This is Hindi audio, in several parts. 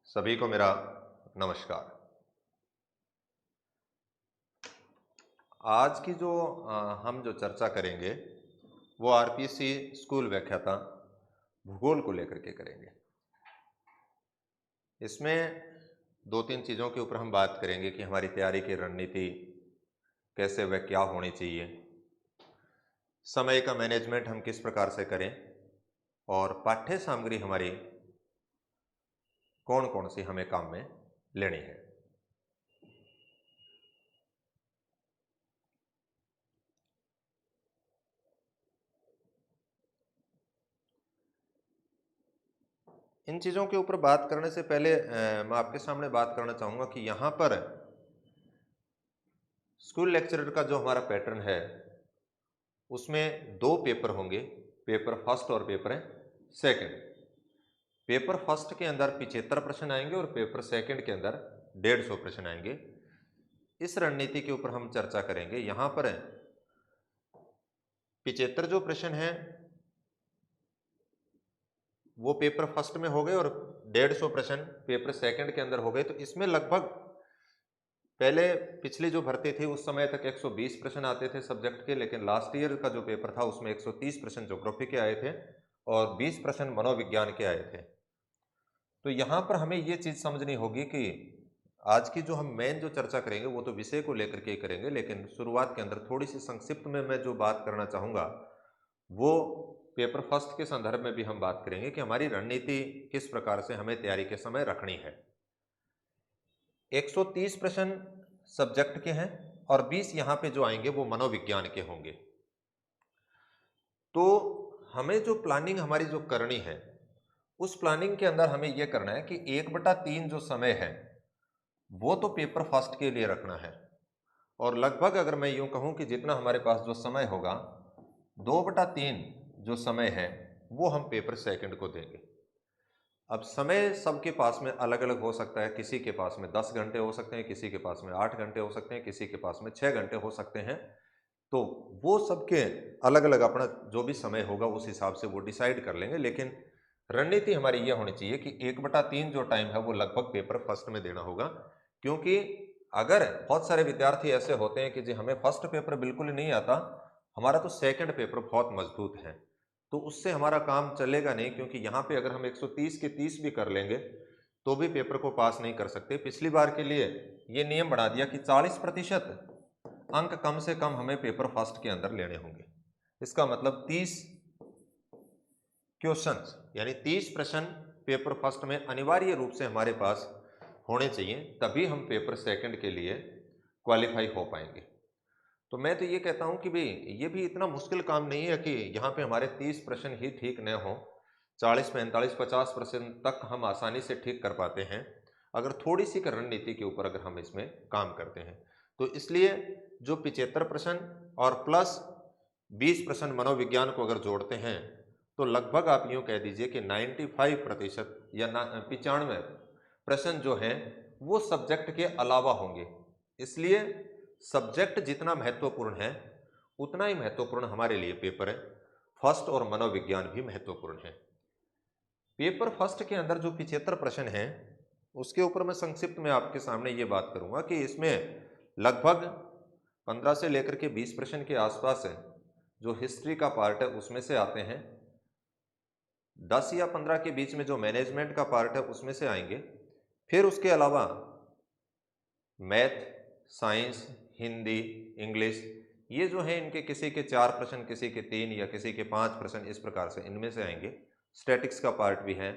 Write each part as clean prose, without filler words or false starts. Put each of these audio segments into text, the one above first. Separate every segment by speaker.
Speaker 1: सभी को मेरा नमस्कार। आज की हम जो चर्चा करेंगे वो आरपीएससी स्कूल व्याख्याता भूगोल को लेकर के करेंगे। इसमें दो तीन चीज़ों के ऊपर हम बात करेंगे कि हमारी तैयारी की रणनीति कैसे व क्या होनी चाहिए, समय का मैनेजमेंट हम किस प्रकार से करें और पाठ्य सामग्री हमारी कौन कौन सी हमें काम में लेनी है। इन चीज़ों के ऊपर बात करने से पहले मैं आपके सामने बात करना चाहूँगा कि यहाँ पर स्कूल लेक्चरर का जो हमारा पैटर्न है उसमें दो पेपर होंगे, पेपर फर्स्ट और पेपर सेकंड। पेपर फर्स्ट के अंदर 75 प्रश्न आएंगे और पेपर सेकंड के अंदर 150 प्रश्न आएंगे। इस रणनीति के ऊपर हम चर्चा करेंगे। यहाँ पर 75 जो प्रश्न हैं वो पेपर फर्स्ट में हो गए और 150 प्रश्न पेपर सेकंड के अंदर हो गए। तो इसमें लगभग पहले पिछली जो भर्ती थी उस समय तक 120 प्रश्न आते थे सब्जेक्ट के, लेकिन लास्ट ईयर का जो पेपर था उसमें 130 प्रश्न ज्योग्राफी के आए थे और 20 प्रश्न मनोविज्ञान के आए थे। तो यहाँ पर हमें ये चीज़ समझनी होगी कि आज की जो हम मेन जो चर्चा करेंगे वो तो विषय को लेकर के करेंगे, लेकिन शुरुआत के अंदर थोड़ी सी संक्षिप्त में मैं जो बात करना चाहूँगा वो पेपर फर्स्ट के संदर्भ में भी हम बात करेंगे कि हमारी रणनीति किस प्रकार से हमें तैयारी के समय रखनी है। 130 प्रश्न सब्जेक्ट के हैं और 20 यहाँ पे जो आएंगे वो मनोविज्ञान के होंगे। तो हमें जो प्लानिंग हमारी जो करनी है उस प्लानिंग के अंदर हमें यह करना है कि 1/3 जो समय है वो तो पेपर फर्स्ट के लिए रखना है और लगभग अगर मैं यूं कहूं कि जितना हमारे पास जो समय होगा 2/3 जो समय है वो हम पेपर सेकंड को देंगे। अब समय सबके पास में अलग अलग हो सकता है, किसी के पास में 10 घंटे हो सकते हैं, किसी के पास में 8 घंटे हो सकते हैं, किसी के पास में 6 घंटे हो सकते हैं। तो वो सबके अलग अलग अपना जो भी समय होगा उस हिसाब से वो डिसाइड कर लेंगे, लेकिन रणनीति हमारी ये होनी चाहिए कि 1/3 जो टाइम है वो लगभग पेपर फर्स्ट में देना होगा। क्योंकि अगर बहुत सारे विद्यार्थी ऐसे होते हैं कि जी हमें फर्स्ट पेपर बिल्कुल नहीं आता, हमारा तो सेकंड पेपर बहुत मजबूत है, तो उससे हमारा काम चलेगा नहीं। क्योंकि यहाँ पे अगर हम 130 के 30 भी कर लेंगे तो भी पेपर को पास नहीं कर सकते। पिछली बार के लिए ये नियम बना दिया कि 40% अंक कम से कम हमें पेपर फर्स्ट के अंदर लेने होंगे। इसका मतलब 30 क्वेश्चंस यानी 30 प्रश्न पेपर फर्स्ट में अनिवार्य रूप से हमारे पास होने चाहिए, तभी हम पेपर सेकंड के लिए क्वालिफाई हो पाएंगे। तो मैं तो ये कहता हूं कि भाई ये भी इतना मुश्किल काम नहीं है कि यहाँ पे हमारे 30 प्रश्न ही ठीक न हो। 40, 45, 50 प्रश्न तक हम आसानी से ठीक कर पाते हैं अगर थोड़ी सी रणनीति के ऊपर अगर हम इसमें काम करते हैं। तो इसलिए जो 75 प्रश्न और प्लस 20 प्रश्न मनोविज्ञान को अगर जोड़ते हैं तो लगभग आप यूँ कह दीजिए कि 95% या 95 प्रश्न जो हैं वो सब्जेक्ट के अलावा होंगे। इसलिए सब्जेक्ट जितना महत्वपूर्ण है उतना ही महत्वपूर्ण हमारे लिए पेपर फर्स्ट और मनोविज्ञान भी महत्वपूर्ण है। पेपर फर्स्ट के अंदर जो 75 प्रश्न हैं उसके ऊपर मैं संक्षिप्त में आपके सामने ये बात करूंगा कि इसमें लगभग 15 से लेकर के 20 प्रश्न के आसपास है जो हिस्ट्री का पार्ट है उसमें से आते हैं। 10 या 15 के बीच में जो मैनेजमेंट का पार्ट है उसमें से आएंगे। फिर उसके अलावा मैथ, साइंस, हिंदी, इंग्लिश, ये जो है इनके किसी के 4 प्रश्न, किसी के 3 या किसी के 5 प्रश्न इस प्रकार से इनमें से आएंगे। स्टैटिक्स का पार्ट भी है,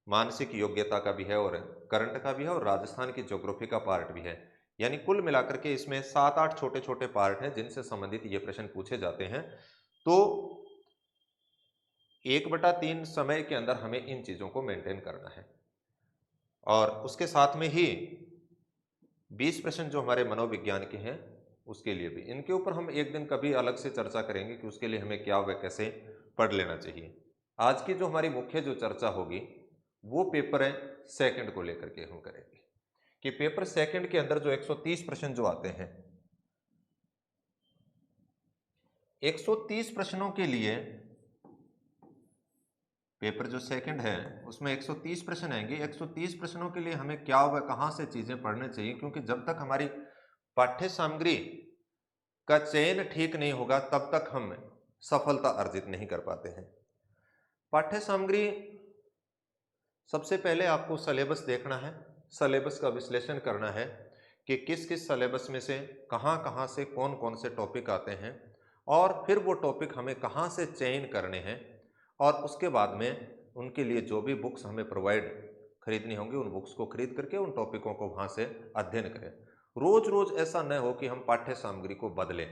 Speaker 1: मानसिक योग्यता का भी है और करंट का भी है और राजस्थान की ज्योग्राफी का पार्ट भी है। यानी कुल मिलाकर के इसमें 7-8 छोटे छोटे पार्ट हैं जिनसे संबंधित ये प्रश्न पूछे जाते हैं। तो 1/3 समय के अंदर हमें इन चीज़ों को मेंटेन करना है और उसके साथ में ही 20 प्रश्न जो हमारे मनोविज्ञान के हैं उसके लिए भी, इनके ऊपर हम एक दिन कभी अलग से चर्चा करेंगे कि उसके लिए हमें क्या व कैसे पढ़ लेना चाहिए। आज की जो हमारी मुख्य जो चर्चा होगी वो पेपर है सेकंड को लेकर के हम करेंगे कि पेपर सेकंड के अंदर जो 130 प्रश्न जो आते हैं, 130 प्रश्नों के लिए पेपर जो सेकंड है उसमें 130 प्रश्न आएंगे। 130 प्रश्नों के लिए हमें क्या व कहाँ से चीज़ें पढ़ने चाहिए, क्योंकि जब तक हमारी पाठ्य सामग्री का चयन ठीक नहीं होगा तब तक हम सफलता अर्जित नहीं कर पाते हैं। पाठ्य सामग्री, सबसे पहले आपको सिलेबस देखना है, सिलेबस का विश्लेषण करना है कि किस किस सिलेबस में से कहाँ कहाँ से कौन कौन से टॉपिक आते हैं, और फिर वो टॉपिक हमें कहाँ से चयन करने हैं, और उसके बाद में उनके लिए जो भी बुक्स हमें प्रोवाइड खरीदनी होंगी उन बुक्स को खरीद करके उन टॉपिकों को वहाँ से अध्ययन करें। रोज रोज ऐसा न हो कि हम पाठ्य सामग्री को बदलें।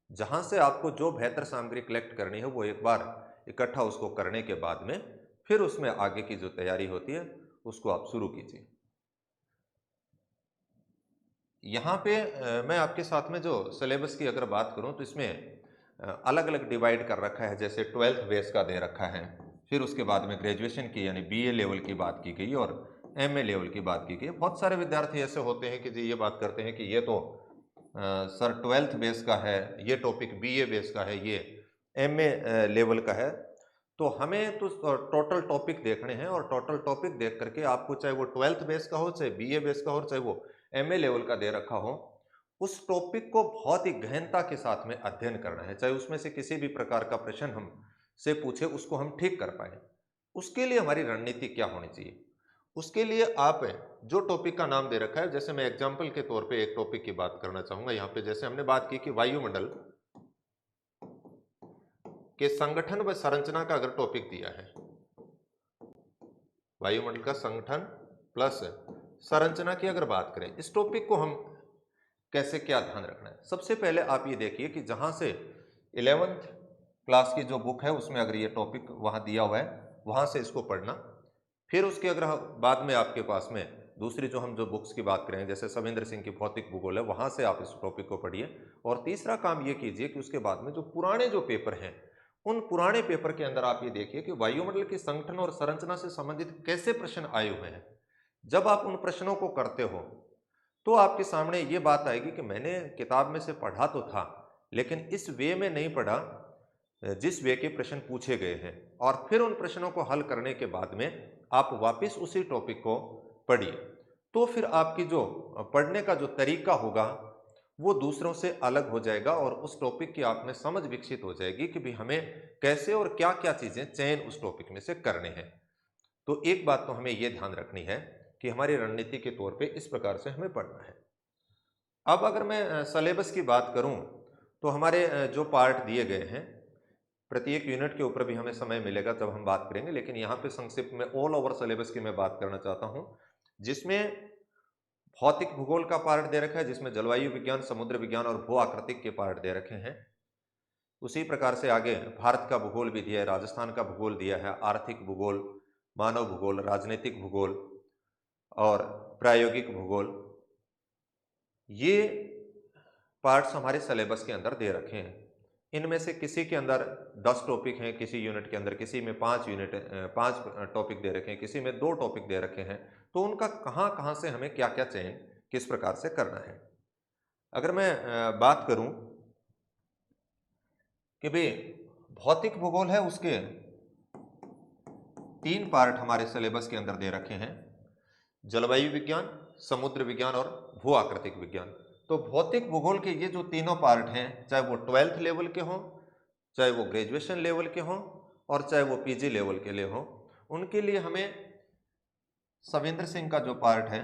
Speaker 1: जहाँ से आपको जो बेहतर सामग्री कलेक्ट करनी है वो एक बार इकट्ठा उसको करने के बाद में फिर उसमें आगे की जो तैयारी होती है उसको आप शुरू कीजिए। यहाँ पे मैं आपके साथ में जो सिलेबस की अगर बात करूँ तो इसमें अलग अलग डिवाइड कर रखा है। जैसे 12th बेस का दे रखा है, फिर उसके बाद में ग्रेजुएशन की यानी बीए लेवल की बात की गई और एमए लेवल की बात की गई। बहुत सारे विद्यार्थी ऐसे होते हैं कि जी ये बात करते हैं कि ये तो सर 12th बेस का है, ये टॉपिक बीए बेस का है, ये एमए लेवल का है। तो हमें तो टोटल टॉपिक देखने हैं, और टोटल टॉपिक देख करके आपको चाहे वो 12th बेस का हो, चाहे बीए बेस का हो, चाहे वो एमए लेवल का दे रखा हो, उस टॉपिक को बहुत ही गहनता के साथ में अध्ययन करना है। चाहे उसमें से किसी भी प्रकार का प्रश्न हम से पूछे उसको हम ठीक कर पाए। उसके लिए हमारी रणनीति क्या होनी चाहिए? उसके लिए आप जो टॉपिक का नाम दे रखा है, जैसे मैं एग्जाम्पल के तौर पे एक टॉपिक की बात करना चाहूंगा यहाँ पे। जैसे हमने बात की कि वायुमंडल के संगठन व संरचना का अगर टॉपिक दिया है, वायुमंडल का संगठन प्लस संरचना की अगर बात करें, इस टॉपिक को हम कैसे क्या ध्यान रखना है? सबसे पहले आप ये देखिए कि जहां से 11th क्लास की जो बुक है उसमें अगर ये टॉपिक वहां दिया हुआ है वहां से इसको पढ़ना। फिर उसके अगर बाद में आपके पास में दूसरी जो बुक्स की बात करें, जैसे सविंद्र सिंह की भौतिक भूगोल है, वहां से आप इस टॉपिक को पढ़िए। और तीसरा काम ये कीजिए कि उसके बाद में जो पुराने जो पेपर हैं उन पुराने पेपर के अंदर आप ये देखिए कि वायुमंडल के संगठन और संरचना से संबंधित कैसे प्रश्न आए हुए हैं। जब आप उन प्रश्नों को करते हो तो आपके सामने ये बात आएगी कि मैंने किताब में से पढ़ा तो था, लेकिन इस वे में नहीं पढ़ा जिस वे के प्रश्न पूछे गए हैं। और फिर उन प्रश्नों को हल करने के बाद में आप वापस उसी टॉपिक को पढ़िए, तो फिर आपकी जो पढ़ने का जो तरीका होगा वो दूसरों से अलग हो जाएगा, और उस टॉपिक की आप में समझ विकसित हो जाएगी कि भाई हमें कैसे और क्या क्या चीजें चयन उस टॉपिक में से करने हैं। तो एक बात तो हमें यह ध्यान रखनी है कि हमारी रणनीति के तौर पे इस प्रकार से हमें पढ़ना है। अब अगर मैं सिलेबस की बात करूं तो हमारे जो पार्ट दिए गए हैं, प्रत्येक यूनिट के ऊपर भी हमें समय मिलेगा जब हम बात करेंगे, लेकिन यहाँ पे संक्षिप्त में ऑल ओवर सिलेबस की मैं बात करना चाहता हूँ, जिसमें भौतिक भूगोल का पार्ट दे रखा है, जिसमें जलवायु विज्ञान, समुद्र विज्ञान और भू आकृतिक के पार्ट दे रखे हैं। उसी प्रकार से आगे भारत का भूगोल भी दिया है, राजस्थान का भूगोल दिया है, आर्थिक भूगोल, मानव भूगोल, राजनीतिक भूगोल और प्रायोगिक भूगोल। ये पार्ट्स हमारे सिलेबस के अंदर दे रखे हैं। इनमें से किसी के अंदर 10 टॉपिक हैं, किसी यूनिट के अंदर किसी में 5 टॉपिक दे रखे हैं, किसी में 2 टॉपिक दे रखे हैं। तो उनका कहाँ कहाँ से हमें क्या क्या चयन किस प्रकार से करना है। अगर मैं बात करूं कि भाई भौतिक भूगोल है, उसके 3 पार्ट हमारे सिलेबस के अंदर दे रखे हैं, जलवायु विज्ञान, समुद्र विज्ञान और भू आकृतिक विज्ञान। तो भौतिक भूगोल के ये जो तीनों पार्ट हैं, चाहे वो 12th लेवल के हों, चाहे वो ग्रेजुएशन लेवल के हों और चाहे वो पीजी लेवल के लिए हों, उनके लिए हमें सविंद्र सिंह का जो पार्ट है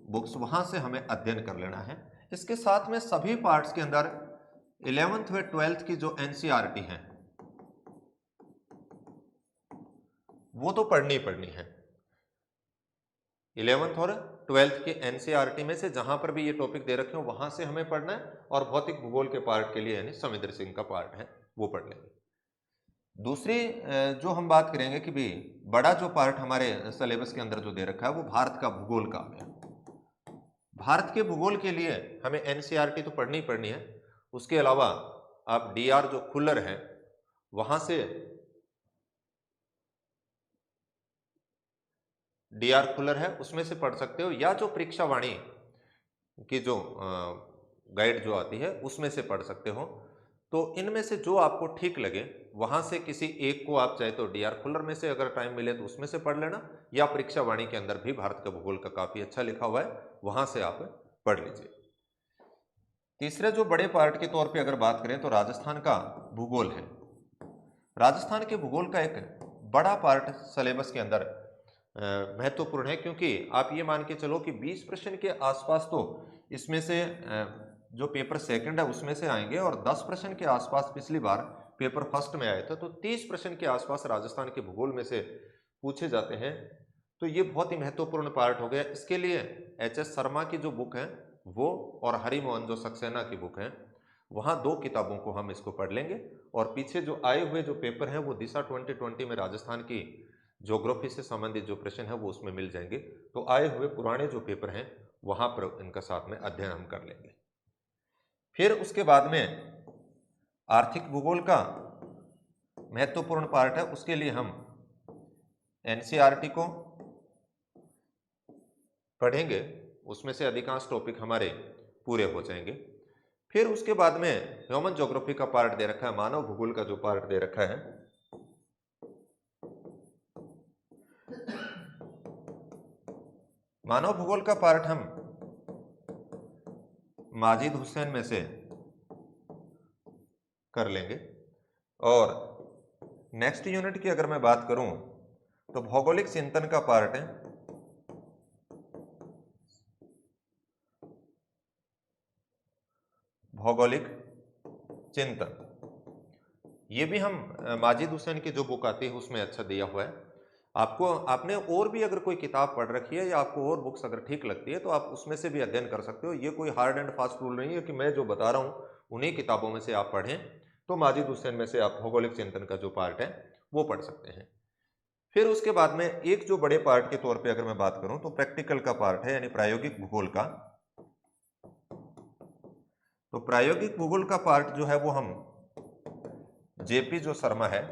Speaker 1: बुक्स वहां से हमें अध्ययन कर लेना है। इसके साथ में सभी पार्ट्स के अंदर 11th व 12th की जो एनसीईआरटी है वो तो पढ़नी ही पढ़नी है। 11th और 12th के एनसीईआरटी में से जहां पर भी ये टॉपिक दे रखे हो वहां से हमें पढ़ना है, और भौतिक भूगोल के पार्ट के लिए यानी सविंद्र सिंह का पार्ट है वो पढ़ लेंगे। दूसरी जो हम बात करेंगे कि भाई बड़ा जो पार्ट हमारे सिलेबस के अंदर जो दे रखा है वो भारत का भूगोल का आ गया। भारत के भूगोल के लिए हमें एनसीईआरटी तो पढ़नी ही पढ़नी है। उसके अलावा आप डीआर जो खुल्लर है वहां से डीआर खुल्लर है उसमें से पढ़ सकते हो, या जो परीक्षा वाणी की जो गाइड जो आती है उसमें से पढ़ सकते हो। तो इनमें से जो आपको ठीक लगे वहां से किसी एक को आप चाहे तो डीआर खुल्लर में से अगर टाइम मिले तो उसमें से पढ़ लेना, या परीक्षा वाणी के अंदर भी भारत का भूगोल का काफी अच्छा लिखा हुआ है, वहां से आप पढ़ लीजिए। तीसरे जो बड़े पार्ट के तौर पे अगर बात करें तो राजस्थान का भूगोल है। राजस्थान के भूगोल का एक बड़ा पार्ट सिलेबस के अंदर महत्वपूर्ण है, क्योंकि आप ये मान के चलो कि 20 प्रश्न के आसपास तो इसमें से जो पेपर सेकंड है उसमें से आएंगे, और 10 प्रश्न के आसपास पिछली बार पेपर फर्स्ट में आए थे, तो 30 प्रश्न के आसपास राजस्थान के भूगोल में से पूछे जाते हैं। तो ये बहुत ही महत्वपूर्ण पार्ट हो गया। इसके लिए एच.एस. शर्मा की जो बुक है वो, और हरिमोहन जो सक्सेना की बुक है, वहाँ 2 किताबों को हम इसको पढ़ लेंगे। और पीछे जो आए हुए जो पेपर हैं वो दिशा 2020 में राजस्थान की ज्योग्राफी से संबंधित जो प्रश्न है वो उसमें मिल जाएंगे। तो आए हुए पुराने जो पेपर हैं वहाँ पर इनका साथ में अध्ययन हम कर लेंगे। फिर उसके बाद में आर्थिक भूगोल का महत्वपूर्ण पार्ट है, उसके लिए हम एनसीईआरटी को पढ़ेंगे, उसमें से अधिकांश टॉपिक हमारे पूरे हो जाएंगे। फिर उसके बाद में ह्यूमन ज्योग्राफी का पार्ट दे रखा है, मानव भूगोल का जो पार्ट दे रखा है, मानव भूगोल का पार्ट हम माजिद हुसैन में से कर लेंगे। और नेक्स्ट यूनिट की अगर मैं बात करूं तो भौगोलिक चिंतन का पार्ट है, भौगोलिक चिंतन। ये भी हम माजिद हुसैन की जो बुक आती है उसमें अच्छा दिया हुआ है। आपको, आपने और भी अगर कोई किताब पढ़ रखी है या आपको और बुक्स अगर ठीक लगती है तो आप उसमें से भी अध्ययन कर सकते हो। ये कोई हार्ड एंड फास्ट रूल नहीं है कि मैं जो बता रहा हूँ उन्हीं किताबों में से आप पढ़ें। तो माजिद हुसैन में से आप भौगोलिक चिंतन का जो पार्ट है वो पढ़ सकते हैं। फिर उसके बाद में एक जो बड़े पार्ट के तौर पे अगर मैं बात करूं तो प्रैक्टिकल का पार्ट है, यानी प्रायोगिक भूगोल का। तो प्रायोगिक भूगोल का पार्ट जो है वो हम जेपी जो शर्मा है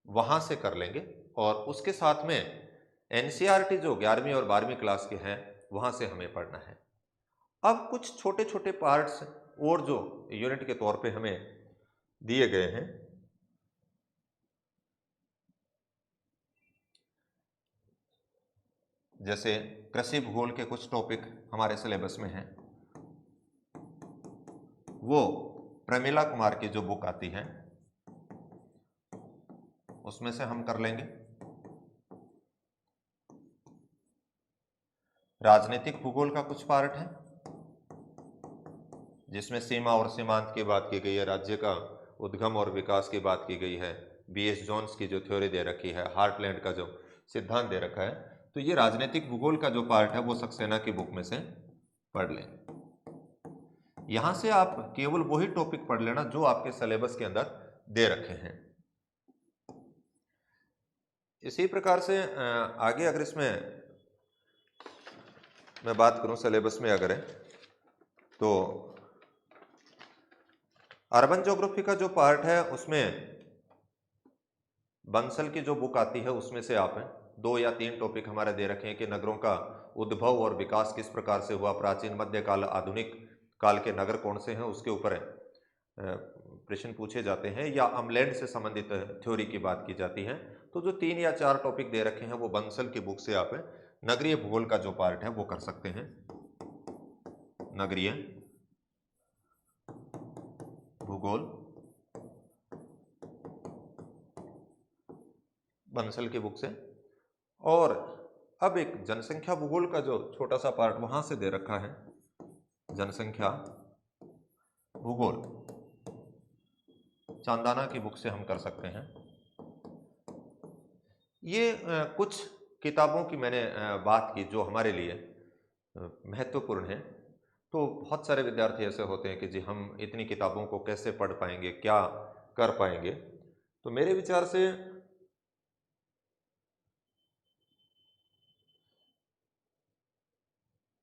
Speaker 1: वहां से कर लेंगे, और उसके साथ में एनसीईआरटी जो 11वीं और 12वीं क्लास के हैं वहां से हमें पढ़ना है। अब कुछ छोटे छोटे पार्ट्स और जो यूनिट के तौर पे हमें दिए गए हैं, जैसे कृषि भूगोल के कुछ टॉपिक हमारे सिलेबस में हैं, वो प्रमिला कुमार की जो बुक आती है उसमें से हम कर लेंगे। राजनीतिक भूगोल का कुछ पार्ट है जिसमें सीमा और सीमांत की बात की गई है, राज्य का उद्गम और विकास की बात की गई है, बीएस जोन्स की जो थ्योरी दे रखी है, हार्टलैंड का जो सिद्धांत दे रखा है। तो ये राजनीतिक भूगोल का जो पार्ट है वो सक्सेना की बुक में से पढ़ लें। यहां से आप केवल वही टॉपिक पढ़ लेना जो आपके सिलेबस के अंदर दे रखे हैं। इसी प्रकार से आगे अगर इसमें मैं बात करूं सिलेबस में अगर है तो अर्बन ज्योग्राफी का जो पार्ट है उसमें बंसल की जो बुक आती है उसमें से आप 2 या 3 टॉपिक हमारे दे रखे हैं कि नगरों का उद्भव और विकास किस प्रकार से हुआ, प्राचीन, मध्यकाल, आधुनिक काल के नगर कौन से हैं, उसके ऊपर प्रश्न पूछे जाते हैं, या अमलैंड से संबंधित थ्योरी की बात की जाती है। तो जो 3 या 4 टॉपिक दे रखे हैं वो बंसल की बुक से आप नगरीय भूगोल का जो पार्ट है वो कर सकते हैं। नगरीय भूगोल बंसल की बुक से। और अब एक जनसंख्या भूगोल का जो छोटा सा पार्ट वहां से दे रखा है, जनसंख्या भूगोल, चांदाना की बुक से हम कर सकते हैं। ये कुछ किताबों की मैंने बात की जो हमारे लिए महत्वपूर्ण है। तो बहुत सारे विद्यार्थी ऐसे होते हैं कि जी हम इतनी किताबों को कैसे पढ़ पाएंगे, क्या कर पाएंगे। तो मेरे विचार से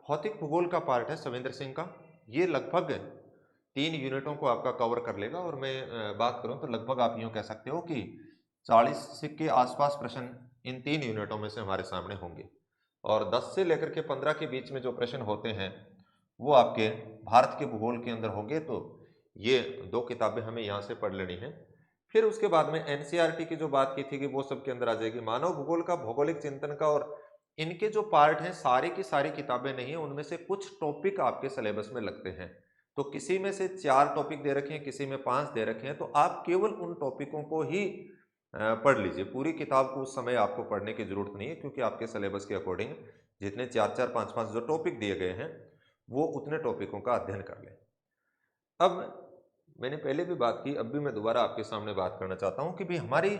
Speaker 1: भौतिक भूगोल का पार्ट है सविंद्र सिंह का, ये लगभग 3 यूनिटों को आपका कवर कर लेगा। और मैं बात करूं तो लगभग आप यूं कह सकते हो कि 40 के आसपास प्रश्न इन 3 यूनिटों में से हमारे सामने होंगे, और 10 से लेकर के 15 के बीच में जो प्रश्न होते हैं वो आपके भारत के भूगोल के अंदर होंगे। तो ये 2 किताबें हमें यहाँ से पढ़ लेनी है। फिर उसके बाद में एनसीईआरटी की जो बात की थी कि वो सब के अंदर आ जाएगी। मानव भूगोल का, भौगोलिक चिंतन का, और इनके जो पार्ट हैं सारी की सारी किताबें नहीं है, उनमें से कुछ टॉपिक आपके सिलेबस में लगते हैं। तो किसी में से 4 टॉपिक दे रखे हैं, किसी में 5 दे रखे हैं, तो आप केवल उन टॉपिकों को ही पढ़ लीजिए। पूरी किताब को उस समय आपको पढ़ने की जरूरत नहीं है, क्योंकि आपके सिलेबस के अकॉर्डिंग जितने 4-4, 5-5 जो टॉपिक दिए गए हैं वो उतने टॉपिकों का अध्ययन कर लें। अब मैंने पहले भी बात की, अब भी मैं दोबारा आपके सामने बात करना चाहता हूं कि भी हमारी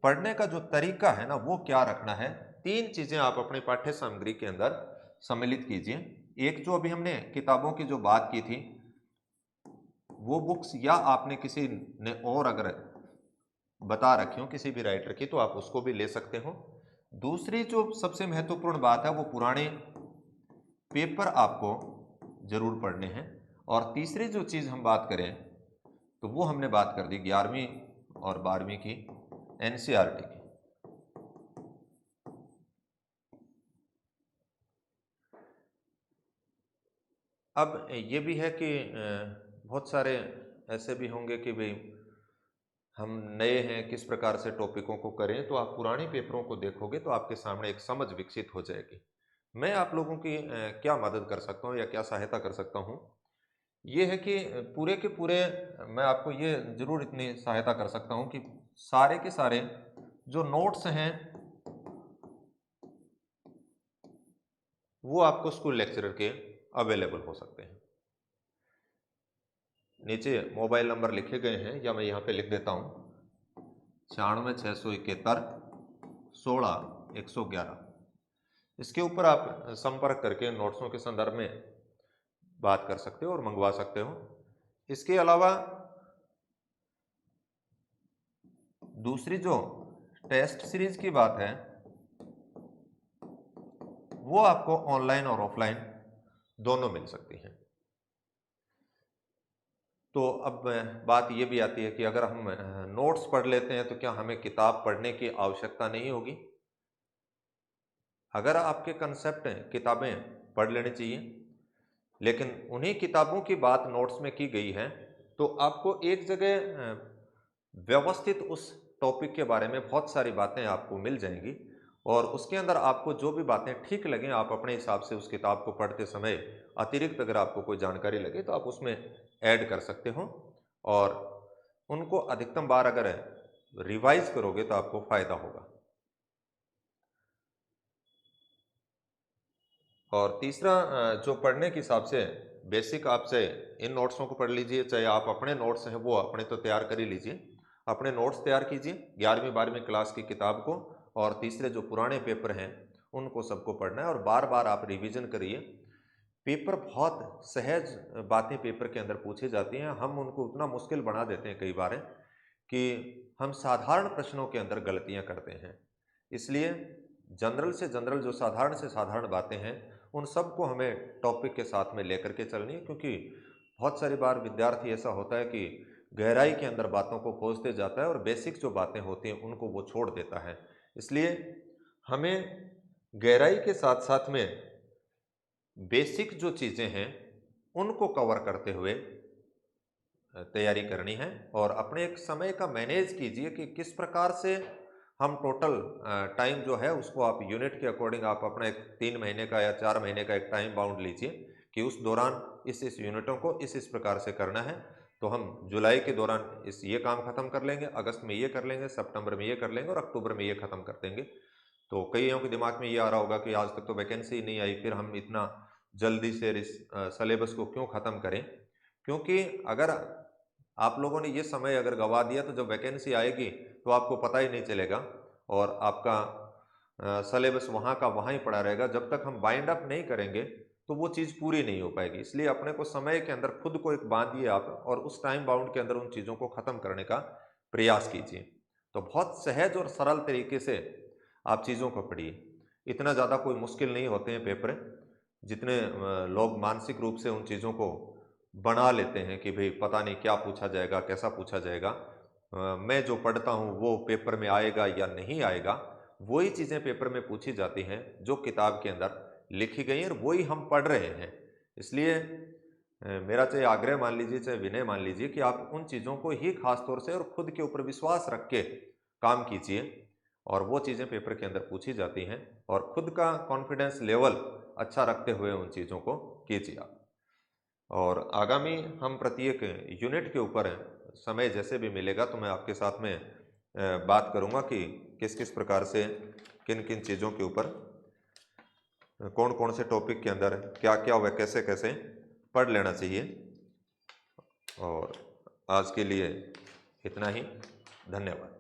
Speaker 1: पढ़ने का जो तरीका है ना वो क्या रखना है। 3 चीजें आप अपनी पाठ्य सामग्री के अंदर सम्मिलित कीजिए। एक, जो अभी हमने किताबों की जो बात की थी वो बुक्स या आपने किसी ने और अगर बता रखी हो किसी भी राइटर की तो आप उसको भी ले सकते हो। दूसरी जो सबसे महत्वपूर्ण बात है वो पुराने पेपर आपको जरूर पढ़ने हैं। और तीसरी जो चीज़ हम बात करें तो वो हमने बात कर दी 11वीं और 12वीं की एनसीईआरटी की। अब ये भी है कि बहुत सारे ऐसे भी होंगे कि भाई हम नए हैं, किस प्रकार से टॉपिकों को करें। तो आप पुराने पेपरों को देखोगे तो आपके सामने एक समझ विकसित हो जाएगी। मैं आप लोगों की क्या मदद कर सकता हूँ या क्या सहायता कर सकता हूँ, ये है कि पूरे के पूरे मैं आपको ये ज़रूर इतनी सहायता कर सकता हूँ कि सारे के सारे जो नोट्स हैं वो आपको स्कूल लेक्चरर के अवेलेबल हो सकते हैं। नीचे मोबाइल नंबर लिखे गए हैं या मैं यहाँ पे लिख देता हूँ 96 671 16 111। इसके ऊपर आप संपर्क करके नोट्सों के संदर्भ में बात कर सकते हो और मंगवा सकते हो। इसके अलावा दूसरी जो टेस्ट सीरीज की बात है वो आपको ऑनलाइन और ऑफलाइन दोनों मिल सकती हैं। तो अब बात ये भी आती है कि अगर हम नोट्स पढ़ लेते हैं तो क्या हमें किताब पढ़ने की आवश्यकता नहीं होगी? अगर आपके कंसेप्ट हैं किताबें पढ़ लेनी चाहिए, लेकिन उन्हीं किताबों की बात नोट्स में की गई है तो आपको एक जगह व्यवस्थित उस टॉपिक के बारे में बहुत सारी बातें आपको मिल जाएंगी और उसके अंदर आपको जो भी बातें ठीक लगें आप अपने हिसाब से उस किताब को पढ़ते समय अतिरिक्त अगर आपको कोई जानकारी लगे तो आप उसमें ऐड कर सकते हो और उनको अधिकतम बार अगर रिवाइज करोगे तो आपको फायदा होगा। और तीसरा, जो पढ़ने के हिसाब से बेसिक आपसे इन नोट्सों को पढ़ लीजिए, चाहे आप अपने नोट्स हैं वो अपने तो तैयार कर ही लीजिए, अपने नोट्स तैयार कीजिए 11वीं 12वीं क्लास की किताब को, और तीसरे जो पुराने पेपर हैं उनको सबको पढ़ना है और बार बार आप रिवीजन करिए। पेपर बहुत सहज बातें पेपर के अंदर पूछी जाती हैं, हम उनको उतना मुश्किल बना देते हैं कई बार कि हम साधारण प्रश्नों के अंदर गलतियां करते हैं। इसलिए जनरल से जनरल जो साधारण से साधारण बातें हैं उन सब को हमें टॉपिक के साथ में लेकर के चलनी है, क्योंकि बहुत सारी बार विद्यार्थी ऐसा होता है कि गहराई के अंदर बातों को खोजते जाता है और बेसिक जो बातें होती हैं उनको वो छोड़ देता है। इसलिए हमें गहराई के साथ साथ में बेसिक जो चीज़ें हैं उनको कवर करते हुए तैयारी करनी है। और अपने एक समय का मैनेज कीजिए कि किस प्रकार से हम टोटल टाइम जो है उसको आप यूनिट के अकॉर्डिंग आप अपना एक 3 महीने का या 4 महीने का एक टाइम बाउंड लीजिए कि उस दौरान इस यूनिटों को इस प्रकार से करना है। तो हम जुलाई के दौरान ये काम खत्म कर लेंगे, अगस्त में ये कर लेंगे, सितंबर में ये कर लेंगे और अक्टूबर में ये खत्म कर देंगे। तो कईयों के दिमाग में ये आ रहा होगा कि आज तक तो वैकेंसी ही नहीं आई, फिर हम इतना जल्दी से सिलेबस को क्यों ख़त्म करें। क्योंकि अगर आप लोगों ने ये समय अगर गंवा दिया तो जब वैकेंसी आएगी तो आपको पता ही नहीं चलेगा और आपका सिलेबस वहाँ का वहाँ ही पड़ा रहेगा। जब तक हम बाइंड अप नहीं करेंगे तो वो चीज़ पूरी नहीं हो पाएगी। इसलिए अपने को समय के अंदर खुद को एक बांधिए आप और उस टाइम बाउंड के अंदर उन चीज़ों को ख़त्म करने का प्रयास कीजिए। तो बहुत सहज और सरल तरीके से आप चीज़ों को पढ़िए। इतना ज़्यादा कोई मुश्किल नहीं होते हैं पेपर, जितने लोग मानसिक रूप से उन चीज़ों को बना लेते हैं कि भाई पता नहीं क्या पूछा जाएगा, कैसा पूछा जाएगा, मैं जो पढ़ता हूँ वो पेपर में आएगा या नहीं आएगा। वही चीज़ें पेपर में पूछी जाती हैं जो किताब के अंदर लिखी गई हैं और वही हम पढ़ रहे हैं। इसलिए मेरा चाहे आग्रह मान लीजिए चाहे विनय मान लीजिए कि आप उन चीज़ों को ही खास तौर से और खुद के ऊपर विश्वास रख के काम कीजिए, और वो चीज़ें पेपर के अंदर पूछी जाती हैं, और खुद का कॉन्फिडेंस लेवल अच्छा रखते हुए उन चीज़ों को कीजिए आप। और आगामी हम प्रत्येक यूनिट के ऊपर समय जैसे भी मिलेगा तो मैं आपके साथ में बात करूंगा कि किस किस प्रकार से किन किन चीज़ों के ऊपर कौन कौन से टॉपिक के अंदर क्या क्या व कैसे कैसे पढ़ लेना चाहिए। और आज के लिए इतना ही, धन्यवाद।